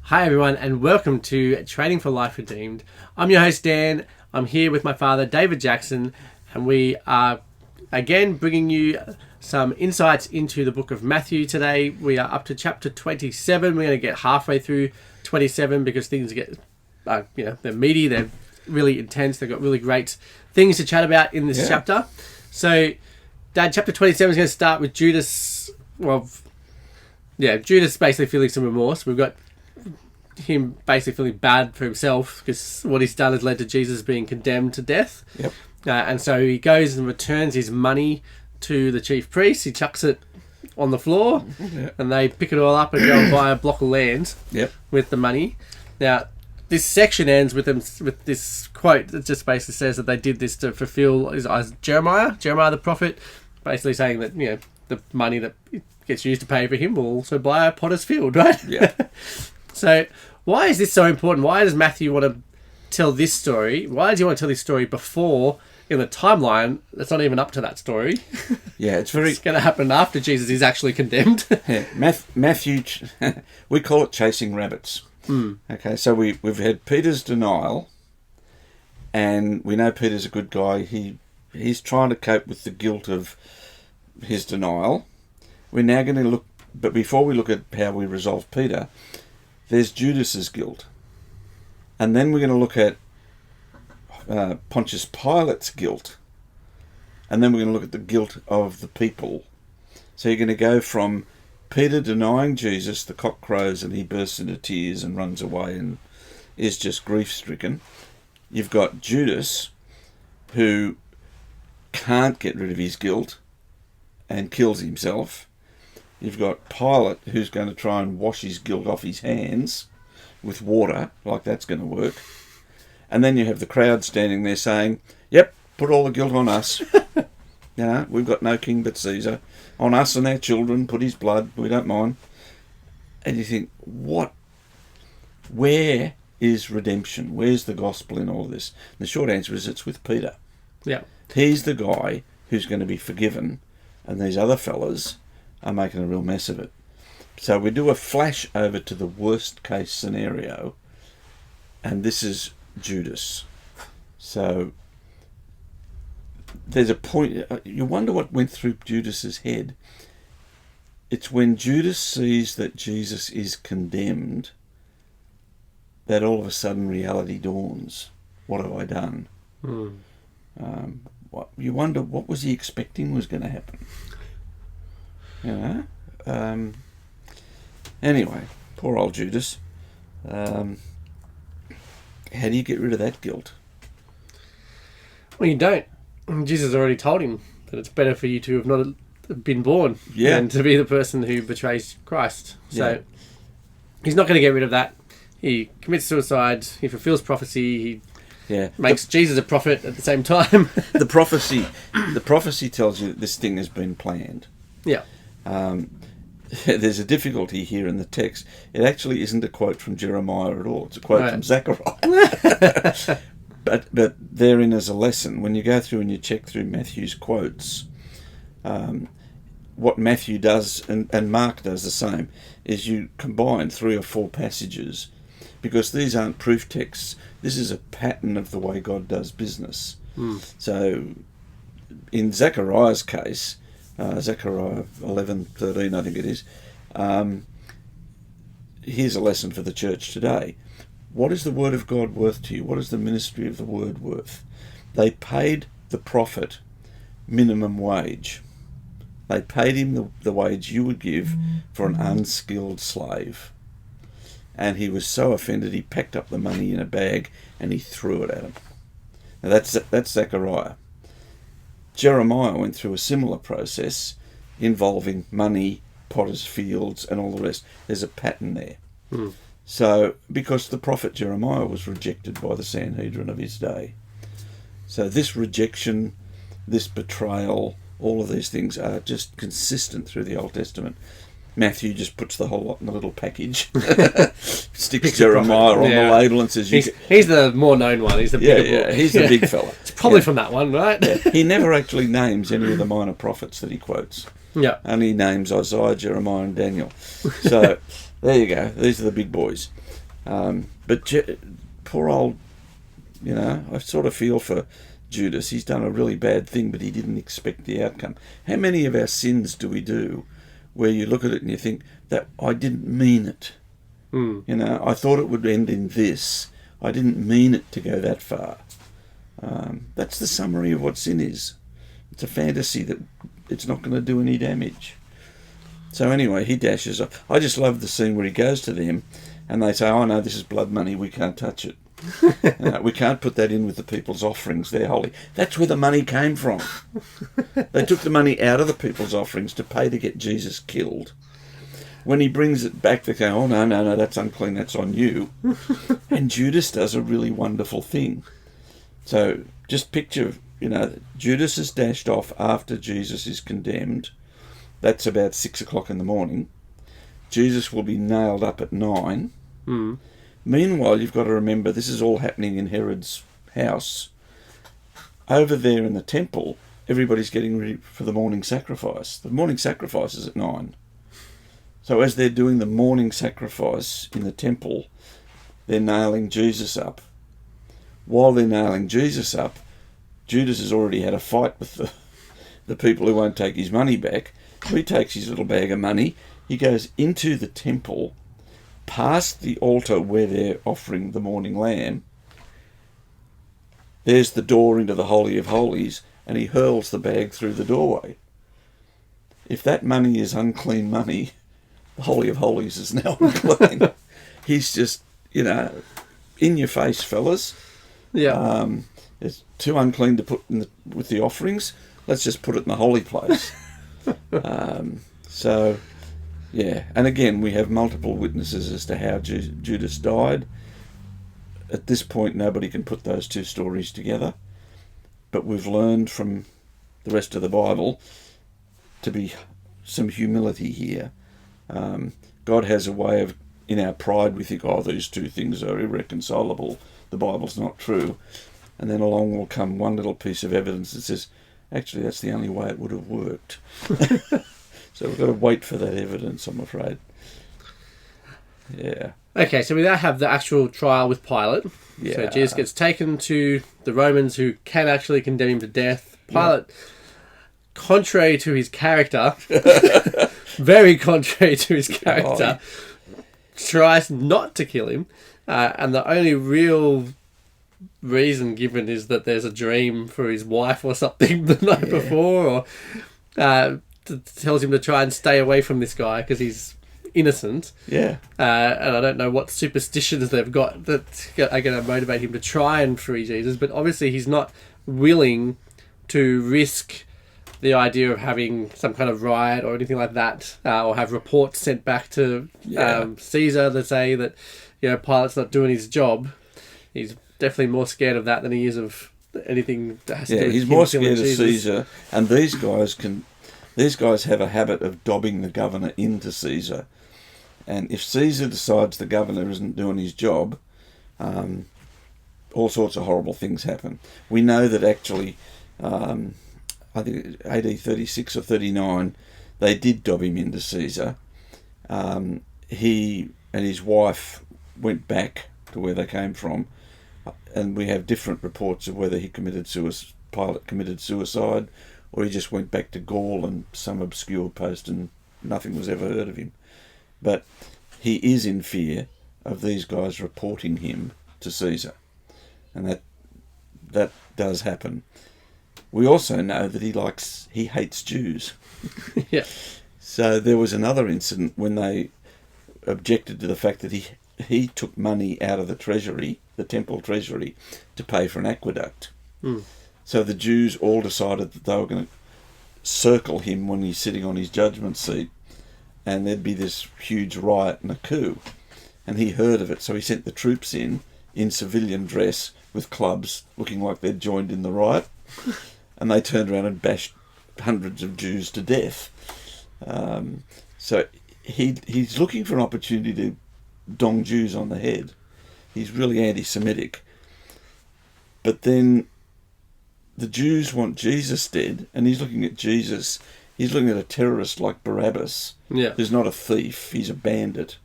Hi everyone and welcome to Training for Life Redeemed. I'm your host Dan. I'm here with my father David Jackson and we are again bringing you some insights into the book of Matthew today. We are up to chapter 27. We're going to get halfway through 27 because things get, they're meaty, they're really intense, they've got really great things to chat about in this chapter. So Dad, chapter 27 is going to start with Judas, Judas basically feeling some remorse. We've got him basically feeling bad for himself because what he's done has led to Jesus being condemned to death. Yep. And so he goes and returns his money to the chief priest. He chucks it on the floor and they pick it all up and go and buy a block of land with the money. Now, this section ends with them with this quote that just basically says that they did this to fulfill Jeremiah the prophet, basically saying that, the money that gets used to pay for him will also buy a potter's field, right? Yeah. So why is this so important? Why does Matthew want to tell this story? Why does he want to tell this story before, in the timeline, that's not even up to that story? Yeah, it's going to happen after Jesus is actually condemned. Yeah, Matthew, we call it chasing rabbits. Okay, so we've had Peter's denial, and we know Peter's a good guy. He's trying to cope with the guilt of his denial. We're now going to look, but before we look at how we resolve Peter, there's Judas's guilt. And then we're going to look at Pontius Pilate's guilt. And then we're going to look at the guilt of the people. So you're going to go from Peter denying Jesus, the cock crows, and he bursts into tears and runs away and is just grief-stricken. You've got Judas, who can't get rid of his guilt and kills himself. You've got Pilate, who's going to try and wash his guilt off his hands with water, like that's going to work. And then you have the crowd standing there saying, yep, put all the guilt on us. We've got no king but Caesar. On us and our children, put his blood, we don't mind. And you think, where is redemption? Where's the gospel in all of this? And the short answer is it's with Peter. Yeah. He's the guy who's going to be forgiven, and these other fellas are making a real mess of it. So we do a flash over to the worst case scenario, and this is Judas. So there's a point, you wonder what went through Judas's head. It's when Judas sees that Jesus is condemned that all of a sudden reality dawns. What have I done? You wonder what was he expecting was going to happen. Anyway, poor old Judas. How do you get rid of that guilt? Well, you don't. Jesus already told him that it's better for you to have not been born than to be the person who betrays Christ. So he's not going to get rid of that. He commits suicide. He fulfills prophecy. He makes Jesus a prophet at the same time. The prophecy tells you that this thing has been planned. Yeah. There's a difficulty here in the text. It actually isn't a quote from Jeremiah at all. It's a quote from Zechariah. But therein is a lesson. When you go through and you check through Matthew's quotes, what Matthew does, and Mark does the same, is you combine 3 or 4 passages, because these aren't proof texts. This is a pattern of the way God does business. So in Zechariah's case, Zechariah 11:13, I think it is, here's a lesson for the church today. What is the word of God worth to you? What is the ministry of the word worth? They paid the prophet minimum wage. They paid him the wage you would give for an unskilled slave. And he was so offended he packed up the money in a bag and he threw it at him. Now that's Zechariah. Jeremiah went through a similar process involving money, potter's fields, and all the rest. There's a pattern there. So, because the prophet Jeremiah was rejected by the Sanhedrin of his day. So this rejection, this betrayal, all of these things are just consistent through the Old Testament. Matthew just puts the whole lot in a little package, sticks Jeremiah on the label and says... He's the more known one. He's the bigger he's the big fella. It's probably from that one, right? He never actually names any of the minor prophets that he quotes. Yeah. Only names Isaiah, Jeremiah and Daniel. So There you go. These are the big boys. But poor old, I sort of feel for Judas. He's done a really bad thing, but he didn't expect the outcome. How many of our sins do we do where you look at it and you think, that I didn't mean it? I thought it would end in this. I didn't mean it to go that far. That's the summary of what sin is. It's a fantasy that it's not going to do any damage. So anyway, he dashes off. I just love the scene where he goes to them and they say, oh no, this is blood money, we can't touch it. We can't put that in with the people's offerings, they're holy. That's where the money came from. They took the money out of the people's offerings to pay to get Jesus killed. When he brings it back, they go, oh no, that's unclean, that's on you. And Judas does a really wonderful thing. So just picture, Judas is dashed off after Jesus is condemned. That's about 6 o'clock in the morning. Jesus will be nailed up at 9. Meanwhile, you've got to remember this is all happening in Herod's house. Over there in the temple, everybody's getting ready for the morning sacrifice. The morning sacrifice is at 9. So as they're doing the morning sacrifice in the temple, they're nailing Jesus up. While they're nailing Jesus up, Judas has already had a fight with the people who won't take his money back. So he takes his little bag of money, he goes into the temple, past the altar where they're offering the morning lamb. There's the door into the Holy of Holies, and he hurls the bag through the doorway. If that money is unclean money, the Holy of Holies is now unclean. He's just, in your face, fellas. Yeah. It's too unclean to put with the offerings. Let's just put it in the holy place. Yeah. And again, we have multiple witnesses as to how Judas died. At this point, nobody can put those two stories together. But we've learned from the rest of the Bible to be some humility here. God has a way of, in our pride, we think, these two things are irreconcilable. The Bible's not true. And then along will come one little piece of evidence that says, actually, that's the only way it would have worked. So we've got to wait for that evidence, I'm afraid. Yeah. Okay, so we now have the actual trial with Pilate. Yeah. So Jesus gets taken to the Romans who can actually condemn him to death. Pilate, contrary to his character, very contrary to his character, tries not to kill him. And the only real reason given is that there's a dream for his wife or something the night before, or tells him to try and stay away from this guy because he's innocent. Yeah. And I don't know what superstitions they've got that are going to motivate him to try and free Jesus, but obviously he's not willing to risk the idea of having some kind of riot or anything like that, or have reports sent back to Caesar that say that Pilate's not doing his job. He's definitely more scared of that than he is of anything that has to do with he's him more scared of Jesus. Caesar, and these guys have a habit of dobbing the governor into Caesar. And if Caesar decides the governor isn't doing his job, all sorts of horrible things happen. We know that actually, I think AD 36 or 39, they did dob him into Caesar. He and his wife went back to where they came from, and we have different reports of whether Pilate committed suicide, or he just went back to Gaul and some obscure post and nothing was ever heard of him. But he is in fear of these guys reporting him to Caesar. And that does happen. We also know that he hates Jews. Yeah. So there was another incident when they objected to the fact that he took money out of the treasury, the temple treasury, to pay for an aqueduct. So the Jews all decided that they were going to circle him when he's sitting on his judgment seat, and there'd be this huge riot and a coup. And he heard of it, so he sent the troops in civilian dress with clubs, looking like they'd joined in the riot, and they turned around and bashed hundreds of Jews to death. So he's looking for an opportunity to dong Jews on the head. He's really anti-Semitic. But then the Jews want Jesus dead, and he's looking at Jesus. He's looking at a terrorist like Barabbas, Yeah. who's not a thief, he's a bandit.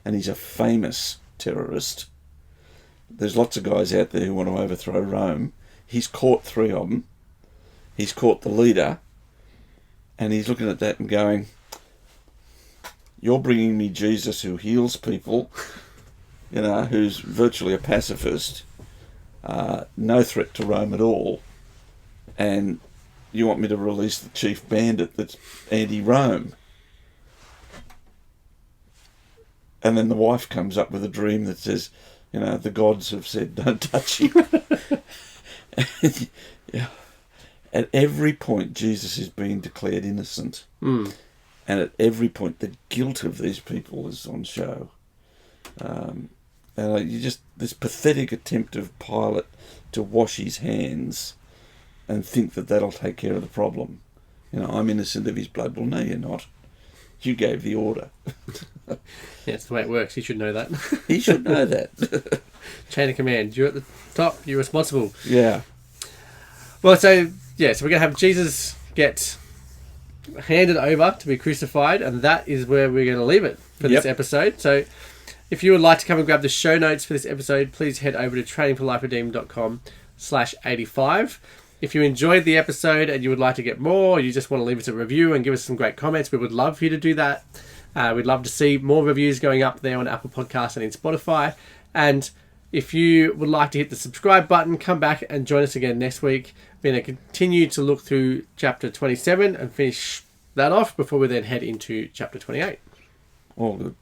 and he's a famous terrorist. There's lots of guys out there who want to overthrow Rome. He's caught 3 of them. He's caught the leader, and he's looking at that and going, you're bringing me Jesus who heals people, who's virtually a pacifist, no threat to Rome at all, and you want me to release the chief bandit that's anti-Rome. And then the wife comes up with a dream that says, the gods have said, don't touch him. Yeah. At every point, Jesus is being declared innocent. And at every point, the guilt of these people is on show. And this pathetic attempt of Pilate to wash his hands and think that that'll take care of the problem. I'm innocent of his blood. Well, no, you're not. You gave the order. Yeah, it's the way it works. He should know that. He should know that. Chain of command. You're at the top. You're responsible. Yeah. Well, so we're going to have Jesus get handed over to be crucified, and that is where we're going to leave it for this episode. So if you would like to come and grab the show notes for this episode, please head over to trainingforliferedeemed.com/85. If you enjoyed the episode and you would like to get more, or you just want to leave us a review and give us some great comments, we would love for you to do that. We'd love to see more reviews going up there on Apple Podcasts and in Spotify. And if you would like to hit the subscribe button, come back and join us again next week. We're going to continue to look through chapter 27 and finish that off before we then head into chapter 28. All good.